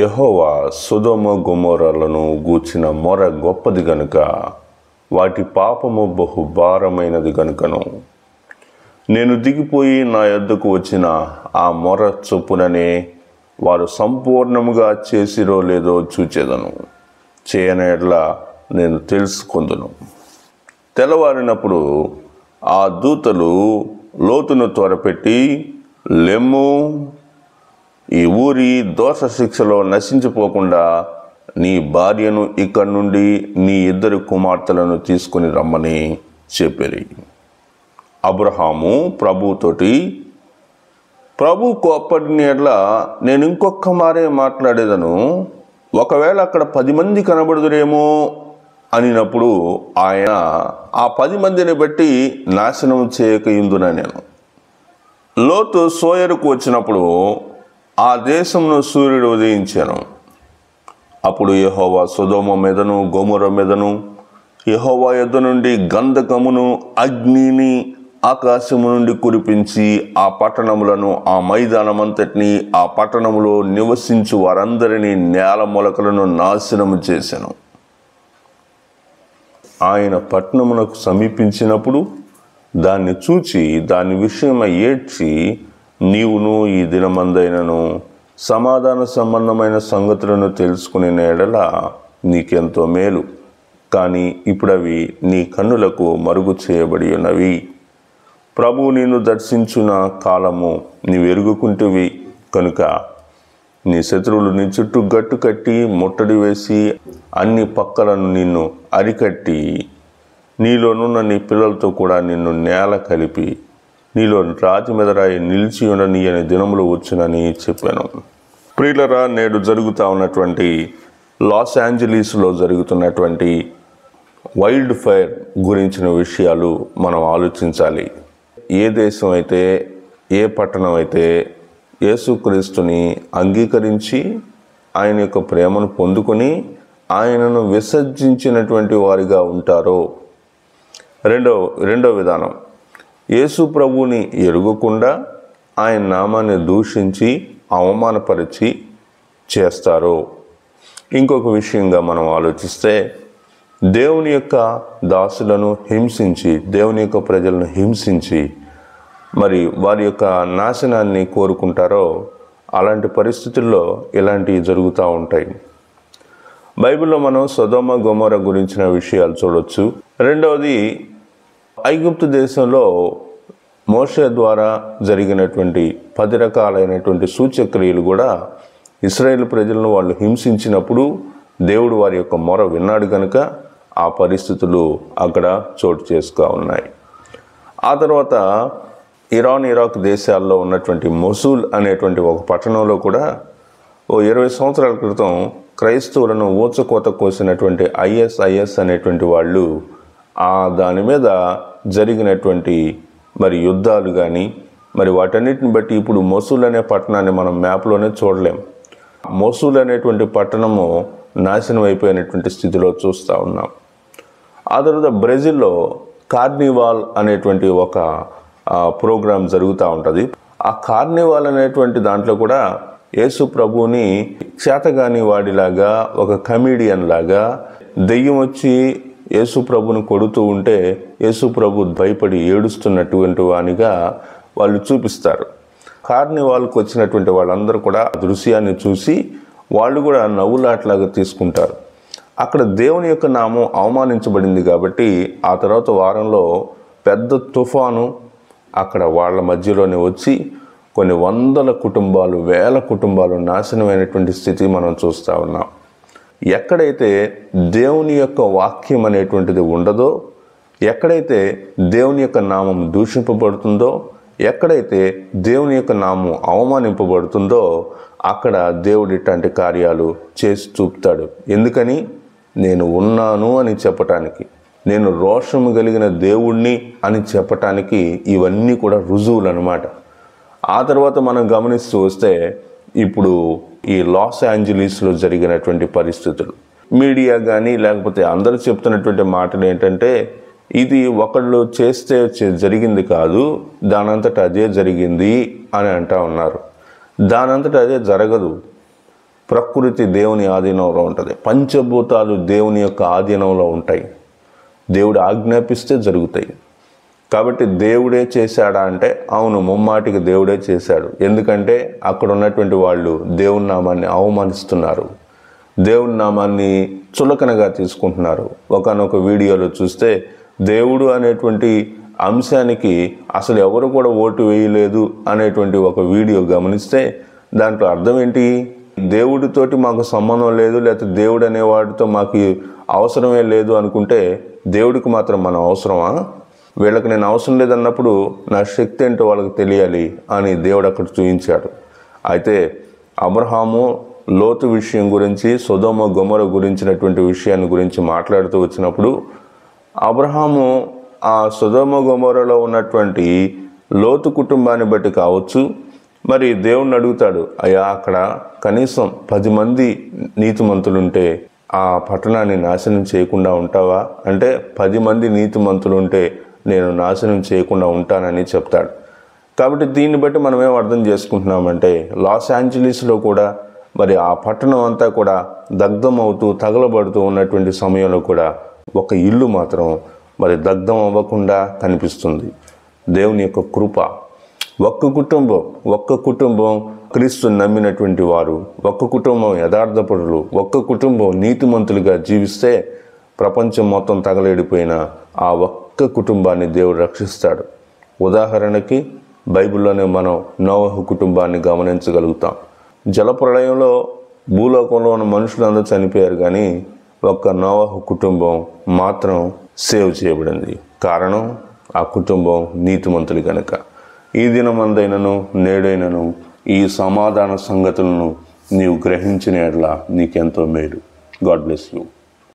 యెహోవా సొదొమ గొమొర్రాలను గూర్చిన మొర గొప్పది గనుక, వాటి పాపము బహు భారమైనది గనుకను, నేను దిగిపోయి నా యొద్దకు వచ్చిన ఆ మొర చొప్పుననే వారు సంపూర్ణముగా చేసిరో లేదో చూచెదను. చేయని యెడల నేను తెలుసుకొందును. తెల్లవారినప్పుడు ఆ దూతలు లోతును త్వరపెట్టి, లెమ్ము, ఈ ఊరి దోష శిక్షలో నశించిపోకుండా నీ భార్యను ఇక్కడి నుండి నీ 2 కుమార్తెలను తీసుకుని రమ్మని చెప్పిరి. అబ్రహాము ప్రభువుతోటి, ప్రభు కోప్పడిన యెడల నేను ఇంకొక మారే మాట్లాడేదను, ఒకవేళ అక్కడ 10 మంది కనబడుదురేమో అనినప్పుడు ఆయన ఆ 10 మందిని బట్టి నాశనం చేయకయుందున నేను. లోతు సోయరుకు వచ్చినప్పుడు ఆ దేశంలో సూర్యుడు ఉదయించాను. అప్పుడు యెహోవా సొదొమ మీదను గొమొర్రా మీదను యెహోవా యొద్ద నుండి గంధకమును అగ్నిని ఆకాశము నుండి కురిపించి ఆ పట్టణములను, ఆ మైదానమంతటిని, ఆ పట్టణములో నివసించు వారందరినీ, నేల మొలకలను నాశనము చేశాను. ఆయన పట్టణమునకు సమీపించినప్పుడు దాన్ని చూచి దాని విషయమై ఏడ్చి, నీవును ఈ దినమందైనను సమాధాన సంబంధమైన సంగతులను తెలుసుకునే యెడల నీకెంతో మేలు. కానీ ఇప్పుడు అవి నీ కన్నులకు మరుగు చేయబడి ఉన్నవి. ప్రభువు నిన్ను దర్శించున్న కాలము నీవెరుగుకుంటువి కనుక నీ శత్రువులు నీ చుట్టూ గట్టు కట్టి ముట్టడి వేసి అన్ని పక్కలను నిన్ను అరికట్టి నీలోనున్న నీ పిల్లలతో కూడా నిన్ను నేల కలిపి నీలో రాతి మీద రాయి నిలిచి ఉండనీయని దినములు వచ్చునని చెప్పాను. ప్రియులరా, నేడు జరుగుతూ ఉన్నటువంటి లాస్ ఏంజలీస్లో జరుగుతున్నటువంటి వైల్డ్ ఫైర్ గురించిన విషయాలు మనం ఆలోచించాలి. ఏ దేశం అయితే, ఏ పట్టణం అయితే యేసుక్రీస్తుని అంగీకరించి ఆయన యొక్క ప్రేమను పొందుకొని ఆయనను విసర్జించినటువంటి వారిగా ఉంటారో, రెండో విధానం, యేసు ప్రభువుని ఎరుగకుండా ఆయన నామాన్ని దూషించి అవమానపరిచి చేస్తారో. ఇంకొక విషయంగా మనం ఆలోచిస్తే, దేవుని యొక్క దాసులను హింసించి, దేవుని యొక్క ప్రజలను హింసించి మరి వారి యొక్క నాశనాన్ని కోరుకుంటారో, అలాంటి పరిస్థితుల్లో ఇలాంటివి జరుగుతూ ఉంటాయి. బైబిల్లో మనం సొదొమ గొమొర్రా గురించిన విషయాలు చూడవచ్చు. రెండవది, ఐగుప్తు దేశంలో మోషే ద్వారా జరిగినటువంటి 10 రకాలైనటువంటి సూచక్రియలు కూడా ఇశ్రాయేలు ప్రజలను వాళ్ళు హింసించినప్పుడు దేవుడు వారి యొక్క మొర విన్నాడు కనుక ఆ పరిస్థితులు అక్కడ చోటు చేసుకు ఉన్నాయి. ఆ తర్వాత ఇరాక్ దేశాల్లో ఉన్నటువంటి మొసూల్ అనేటువంటి ఒక పట్టణంలో కూడా 20 సంవత్సరాల క్రితం క్రైస్తవులను ఊచకోత కోసినటువంటి ISIS అనేటువంటి వాళ్ళు దాని మీద జరిగినటువంటి మరి యుద్ధాలు కానీ మరి వాటన్నిటిని బట్టి ఇప్పుడు మొసూల్ అనే పట్టణాన్ని మనం మ్యాప్లోనే చూడలేం. మొసూల్ అనేటువంటి పట్టణము నాశనం అయిపోయినటువంటి స్థితిలో చూస్తూ ఉన్నాం. ఆ తర్వాత బ్రెజిల్లో కార్నివాల్ అనేటువంటి ఒక ప్రోగ్రాం జరుగుతూ ఉంటుంది. ఆ కార్నివాల్ అనేటువంటి దాంట్లో కూడా యేసు ప్రభువుని చేతగాని వాడిలాగా, ఒక కమీడియన్ లాగా దెయ్యం వచ్చి యేసు ప్రభుని కొడుతూ ఉంటే యేసు ప్రభు భయపడి ఏడుస్తున్నటువంటి వానిగా వాళ్ళు చూపిస్తారు. కార్నివాల్కి వచ్చినటువంటి వాళ్ళందరూ కూడా దృశ్యాన్ని చూసి వాళ్ళు కూడా నవ్వులాట్లాగా తీసుకుంటారు. అక్కడ దేవుని యొక్క నామం అవమానించబడింది కాబట్టి ఆ తర్వాత వారంలో పెద్ద తుఫాను అక్కడ వాళ్ళ మధ్యలోనే వచ్చి కొన్ని వందల కుటుంబాలు, వేల కుటుంబాలు నాశనమైనటువంటి స్థితి మనం చూస్తూ ఉన్నాం. ఎక్కడైతే దేవుని యొక్క వాక్యం అనేటువంటిది ఉండదో, ఎక్కడైతే దేవుని యొక్క నామం దూషింపబడుతుందో, ఎక్కడైతే దేవుని యొక్క నామం అవమానింపబడుతుందో అక్కడ దేవుడు ఇట్లాంటి కార్యాలు చేసి చూపుతాడు. ఎందుకని? నేను ఉన్నాను అని చెప్పటానికి, నేను రోషము కలిగిన దేవుణ్ణి అని చెప్పటానికి ఇవన్నీ కూడా రుజువులు అన్నమాట. ఆ తర్వాత మనం గమనిస్తూ వస్తే ఇప్పుడు ఈ లాస్ ఏంజలీస్లో జరిగినటువంటి పరిస్థితులు, మీడియా కానీ లేకపోతే అందరూ చెప్తున్నటువంటి మాటలు ఏంటంటే, ఇది ఒకళ్ళు చేస్తే జరిగింది కాదు, దానంతట అదే జరిగింది అని అంటా ఉన్నారు. దానంతట అదే జరగదు. ప్రకృతి దేవుని ఆధీనంలో ఉంటుంది, పంచభూతాలు దేవుని యొక్క ఆధీనంలో ఉంటాయి. దేవుడు ఆజ్ఞాపిస్తే జరుగుతాయి. కాబట్టి దేవుడే చేశాడా అంటే అవును, ముమ్మాటికి దేవుడే చేశాడు. ఎందుకంటే అక్కడ ఉన్నటువంటి వాళ్ళు దేవుని నామాన్ని అవమానిస్తున్నారు, దేవుని నామాన్ని చులకనగా తీసుకుంటున్నారు. ఒకానొక వీడియోలో చూస్తే దేవుడు అనేటువంటి అంశానికి అసలు ఎవరు కూడా ఓటు వేయలేదు అనేటువంటి ఒక వీడియో గమనిస్తే దాంట్లో అర్థం ఏంటి? దేవుడితోటి మాకు సంబంధం లేదు, లేకపోతే దేవుడు అనేవాడితో మాకు అవసరమే లేదు అనుకుంటే దేవుడికి మాత్రం మనం అవసరమా? వీళ్ళకి నేను అవసరం లేదన్నప్పుడు నా శక్తి ఏంటో వాళ్ళకి తెలియాలి అని దేవుడు అక్కడ చూపించాడు. అయితే అబ్రహాము లోతు విషయం గురించి, సొదొమ గొమొర గురించినటువంటి విషయాన్ని గురించి మాట్లాడుతూ వచ్చినప్పుడు అబ్రహాము ఆ సొదొమ గొమొరలో ఉన్నటువంటి లోతు కుటుంబాన్ని బట్టి కావచ్చు, మరి దేవుణ్ణి అడుగుతాడు, అయ్యా అక్కడ కనీసం 10 మంది నీతిమంతులుంటే ఆ పట్టణాన్ని నాశనం చేయకుండా ఉంటావా అంటే 10 మంది నీతిమంతులుంటే నేను నాశనం చేయకుండా ఉంటానని చెప్తాడు. కాబట్టి దీన్ని బట్టి మనం ఏం అర్థం చేసుకుంటున్నామంటే లాస్ ఏంజలీస్లో కూడా మరి ఆ పట్టణం అంతా కూడా దగ్ధం అవుతూ తగలబడుతూ ఉన్నటువంటి సమయంలో కూడా ఒక ఇల్లు మాత్రం మరి దగ్ధం అవ్వకుండా కనిపిస్తుంది. దేవుని యొక్క కృప. ఒక్క కుటుంబం క్రీస్తుని నమ్మినటువంటి వారు, ఒక్క కుటుంబం యథార్థపరులు, ఒక్క కుటుంబం నీతిమంతులుగా జీవిస్తే ప్రపంచం మొత్తం తగలేడిపోయిన ఆ ఒక్క కుటుంబాన్ని దేవుడు రక్షిస్తాడు. ఉదాహరణకి బైబిల్లోనే మనం నోవహు కుటుంబాన్ని గమనించగలుగుతాం. జలప్రళయంలో భూలోకంలో ఉన్న మనుషులందరూ చనిపోయారు, కానీ ఒక్క నోవహు కుటుంబం మాత్రం సేవ్ చేయబడింది. కారణం ఆ కుటుంబం నీతిమంతులు కనుక. ఈ దినమందైనను నేడైనను ఈ సమాధాన సంగతులను నీవు గ్రహించిన ఎడల నీకెంతో మేలు. God bless you.